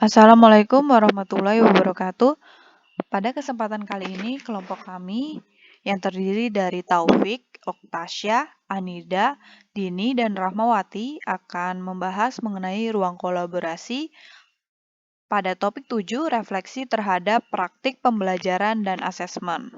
Assalamualaikum warahmatullahi wabarakatuh. Pada kesempatan kali ini, kelompok kami yang terdiri dari Taufik, Oktasya, Anida, Dini, dan Rahmawati akan membahas mengenai ruang kolaborasi pada topik 7, refleksi terhadap praktik pembelajaran dan asesmen.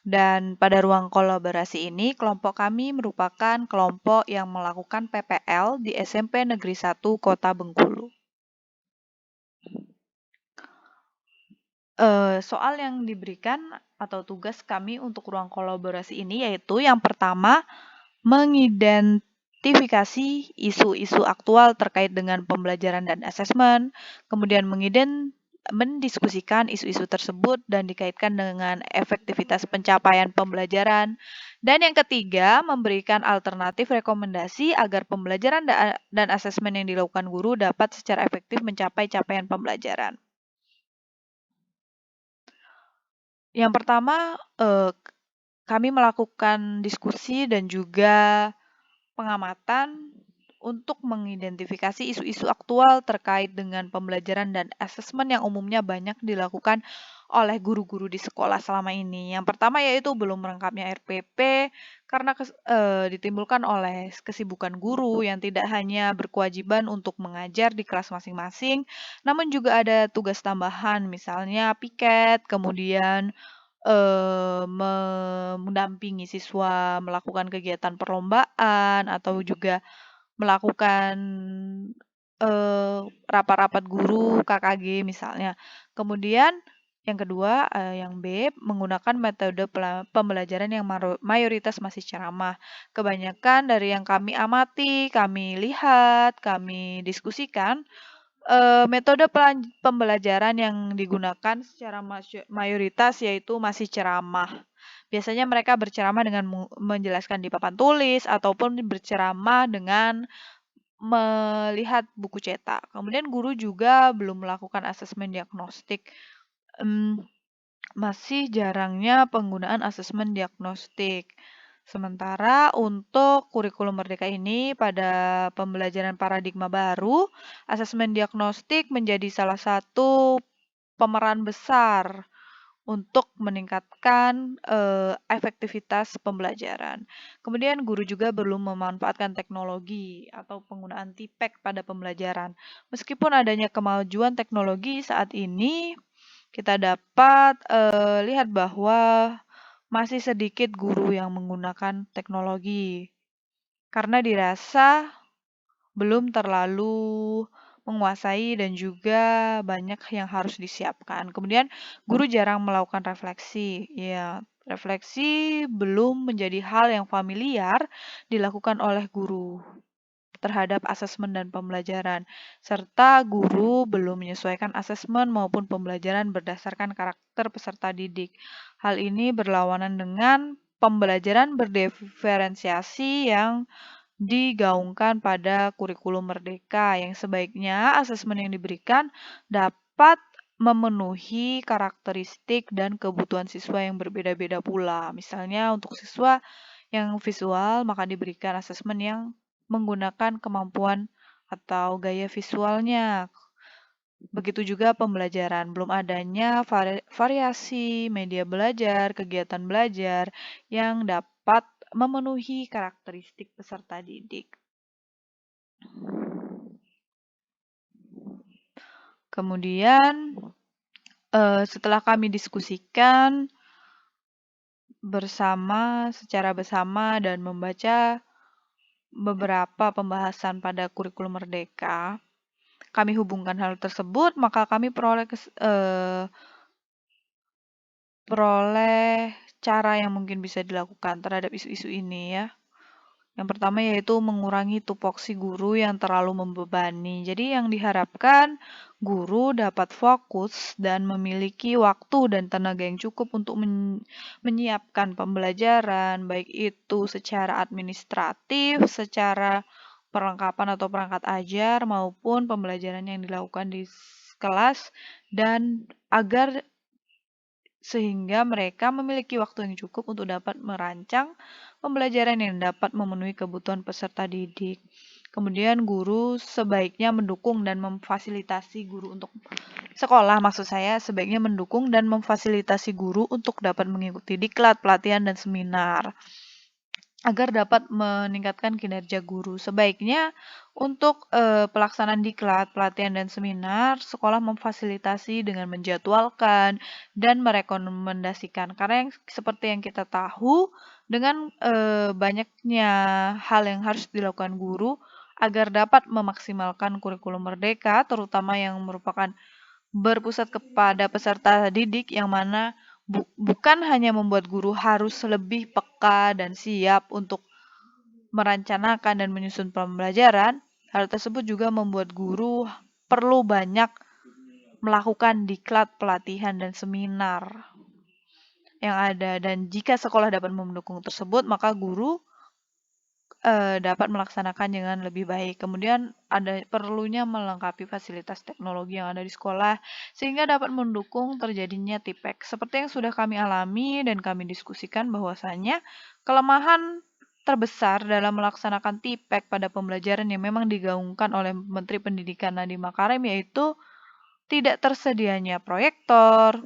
Dan pada ruang kolaborasi ini, kelompok kami merupakan kelompok yang melakukan PPL di SMP Negeri 1 Kota Bengkulu. Soal yang diberikan atau tugas kami untuk ruang kolaborasi ini yaitu yang pertama, mengidentifikasi isu-isu aktual terkait dengan pembelajaran dan asesmen, kemudian mendiskusikan isu-isu tersebut dan dikaitkan dengan efektivitas pencapaian pembelajaran. Dan yang ketiga, memberikan alternatif rekomendasi agar pembelajaran dan asesmen yang dilakukan guru dapat secara efektif mencapai capaian pembelajaran. Yang pertama, kami melakukan diskusi dan juga pengamatan untuk mengidentifikasi isu-isu aktual terkait dengan pembelajaran dan asesmen yang umumnya banyak dilakukan oleh guru-guru di sekolah selama ini. Yang pertama yaitu belum lengkapnya RPP karena ditimbulkan oleh kesibukan guru yang tidak hanya berkewajiban untuk mengajar di kelas masing-masing, namun juga ada tugas tambahan misalnya piket, kemudian mendampingi siswa melakukan kegiatan perlombaan atau juga melakukan, rapat-rapat guru KKG misalnya. Kemudian yang kedua, yang B, menggunakan metode pembelajaran yang mayoritas masih ceramah. Kebanyakan dari yang kami amati, kami lihat, kami diskusikan, metode pembelajaran yang digunakan secara mayoritas yaitu masih ceramah. Biasanya mereka berceramah dengan menjelaskan di papan tulis ataupun berceramah dengan melihat buku cetak. Kemudian guru juga belum melakukan asesmen diagnostik. Masih jarangnya penggunaan asesmen diagnostik. Sementara untuk kurikulum Merdeka ini pada pembelajaran paradigma baru, asesmen diagnostik menjadi salah satu pemeran besar untuk meningkatkan efektivitas pembelajaran. Kemudian guru juga belum memanfaatkan teknologi atau penggunaan TPEK pada pembelajaran. Meskipun adanya kemajuan teknologi saat ini, kita dapat lihat bahwa masih sedikit guru yang menggunakan teknologi karena dirasa belum terlalu menguasai dan juga banyak yang harus disiapkan. Kemudian guru jarang melakukan refleksi. Ya, refleksi belum menjadi hal yang familiar dilakukan oleh guru terhadap asesmen dan pembelajaran, serta guru belum menyesuaikan asesmen maupun pembelajaran berdasarkan karakter peserta didik. Hal ini berlawanan dengan pembelajaran berdiferensiasi yang digaungkan pada kurikulum Merdeka yang sebaiknya asesmen yang diberikan dapat memenuhi karakteristik dan kebutuhan siswa yang berbeda-beda pula. Misalnya untuk siswa yang visual maka diberikan asesmen yang menggunakan kemampuan atau gaya visualnya. Begitu juga pembelajaran, belum adanya variasi media belajar, kegiatan belajar yang dapat memenuhi karakteristik peserta didik. Kemudian, setelah kami diskusikan secara bersama dan membaca beberapa pembahasan pada kurikulum Merdeka, kami hubungkan hal tersebut, maka kami peroleh cara yang mungkin bisa dilakukan terhadap isu-isu ini ya. Yang pertama yaitu mengurangi tupoksi guru yang terlalu membebani. Jadi yang diharapkan guru dapat fokus dan memiliki waktu dan tenaga yang cukup untuk menyiapkan pembelajaran, baik itu secara administratif, secara perlengkapan atau perangkat ajar maupun pembelajaran yang dilakukan di kelas dan agar sehingga mereka memiliki waktu yang cukup untuk dapat merancang pembelajaran yang dapat memenuhi kebutuhan peserta didik. Kemudian guru sebaiknya mendukung dan memfasilitasi guru untuk sekolah, maksud saya sebaiknya mendukung dan memfasilitasi guru untuk dapat mengikuti diklat, pelatihan, dan seminar agar dapat meningkatkan kinerja guru. Sebaiknya untuk pelaksanaan diklat, pelatihan, dan seminar, sekolah memfasilitasi dengan menjadwalkan dan merekomendasikan. Karena seperti yang kita tahu, dengan banyaknya hal yang harus dilakukan guru agar dapat memaksimalkan kurikulum merdeka, terutama yang merupakan berpusat kepada peserta didik yang mana bukan hanya membuat guru harus lebih peka dan siap untuk merencanakan dan menyusun pembelajaran, hal tersebut juga membuat guru perlu banyak melakukan diklat, pelatihan, dan seminar yang ada. Dan jika sekolah dapat mendukung tersebut, maka guru dapat melaksanakan dengan lebih baik. Kemudian ada perlunya melengkapi fasilitas teknologi yang ada di sekolah sehingga dapat mendukung terjadinya TIPEK. Seperti yang sudah kami alami dan kami diskusikan bahwasanya kelemahan terbesar dalam melaksanakan TIPEK pada pembelajaran yang memang digaungkan oleh Menteri Pendidikan Nadiem Makarim yaitu tidak tersedianya proyektor,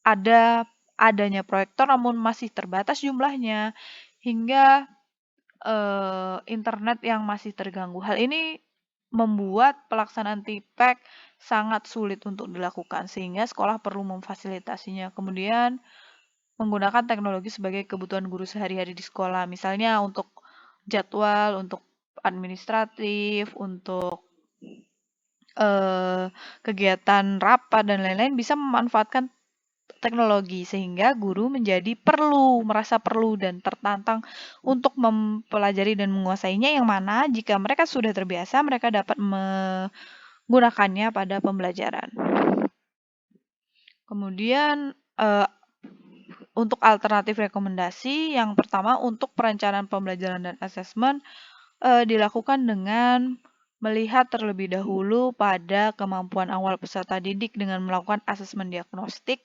adanya proyektor namun masih terbatas jumlahnya, hingga internet yang masih terganggu. Hal ini membuat pelaksanaan TIPEK sangat sulit untuk dilakukan, sehingga sekolah perlu memfasilitasinya. Kemudian menggunakan teknologi sebagai kebutuhan guru sehari-hari di sekolah, misalnya untuk jadwal, untuk administratif, untuk kegiatan rapat dan lain-lain bisa memanfaatkan teknologi sehingga guru merasa perlu dan tertantang untuk mempelajari dan menguasainya, yang mana jika mereka sudah terbiasa mereka dapat menggunakannya pada pembelajaran. Kemudian untuk alternatif rekomendasi, yang pertama untuk perencanaan pembelajaran dan asesmen dilakukan dengan melihat terlebih dahulu pada kemampuan awal peserta didik dengan melakukan asesmen diagnostik.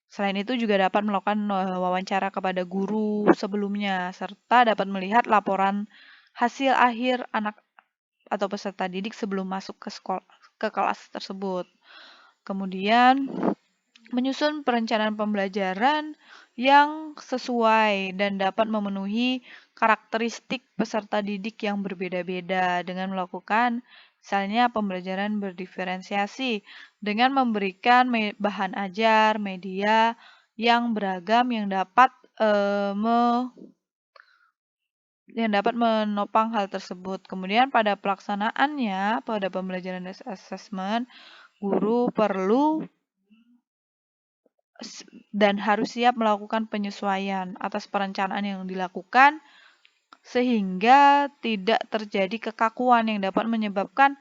Selain itu juga dapat melakukan wawancara kepada guru sebelumnya, serta dapat melihat laporan hasil akhir anak atau peserta didik sebelum masuk ke kelas tersebut. Kemudian menyusun perencanaan pembelajaran yang sesuai dan dapat memenuhi karakteristik peserta didik yang berbeda-beda dengan melakukan misalnya pembelajaran berdiferensiasi dengan memberikan bahan ajar, media yang beragam yang dapat menopang hal tersebut. Kemudian pada pelaksanaannya, pada pembelajaran dan asesmen, guru perlu dan harus siap melakukan penyesuaian atas perencanaan yang dilakukan sehingga tidak terjadi kekakuan yang dapat menyebabkan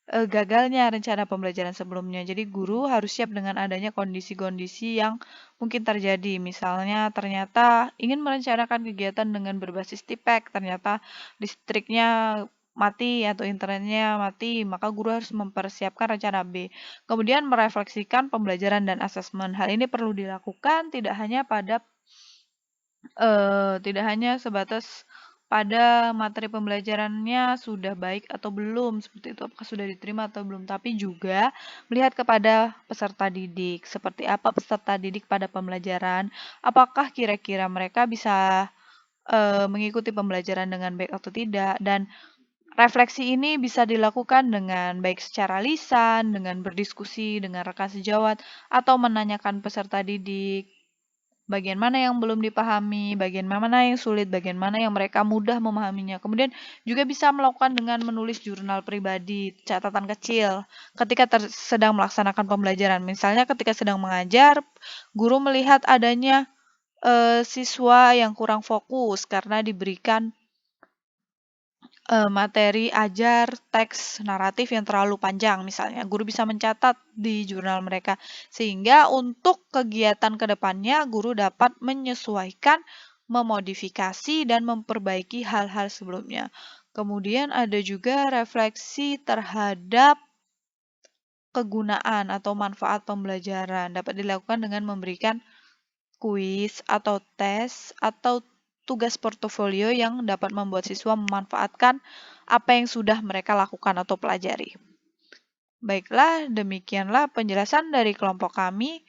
gagalnya rencana pembelajaran sebelumnya. Jadi guru harus siap dengan adanya kondisi-kondisi yang mungkin terjadi. Misalnya ternyata ingin merencanakan kegiatan dengan berbasis TIPEK, ternyata listriknya mati atau internetnya mati, maka guru harus mempersiapkan rencana B. Kemudian merefleksikan pembelajaran dan asesmen. Hal ini perlu dilakukan tidak hanya sebatas pada materi pembelajarannya sudah baik atau belum, seperti itu, apakah sudah diterima atau belum, tapi juga melihat kepada peserta didik, seperti apa peserta didik pada pembelajaran, apakah kira-kira mereka bisa mengikuti pembelajaran dengan baik atau tidak, dan refleksi ini bisa dilakukan dengan baik secara lisan, dengan berdiskusi dengan rekan sejawat, atau menanyakan peserta didik bagian mana yang belum dipahami, bagian mana yang sulit, bagian mana yang mereka mudah memahaminya. Kemudian juga bisa melakukan dengan menulis jurnal pribadi, catatan kecil ketika sedang melaksanakan pembelajaran. Misalnya ketika sedang mengajar, guru melihat adanya siswa yang kurang fokus karena diberikan materi ajar teks naratif yang terlalu panjang misalnya. Guru bisa mencatat di jurnal mereka sehingga untuk kegiatan kedepannya guru dapat menyesuaikan, memodifikasi, dan memperbaiki hal-hal sebelumnya. Kemudian ada juga refleksi terhadap kegunaan atau manfaat pembelajaran. Dapat dilakukan dengan memberikan kuis atau tes atau tugas portofolio yang dapat membuat siswa memanfaatkan apa yang sudah mereka lakukan atau pelajari. Baiklah, demikianlah penjelasan dari kelompok kami.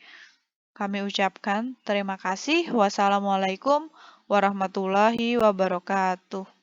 Kami ucapkan terima kasih. Wassalamualaikum warahmatullahi wabarakatuh.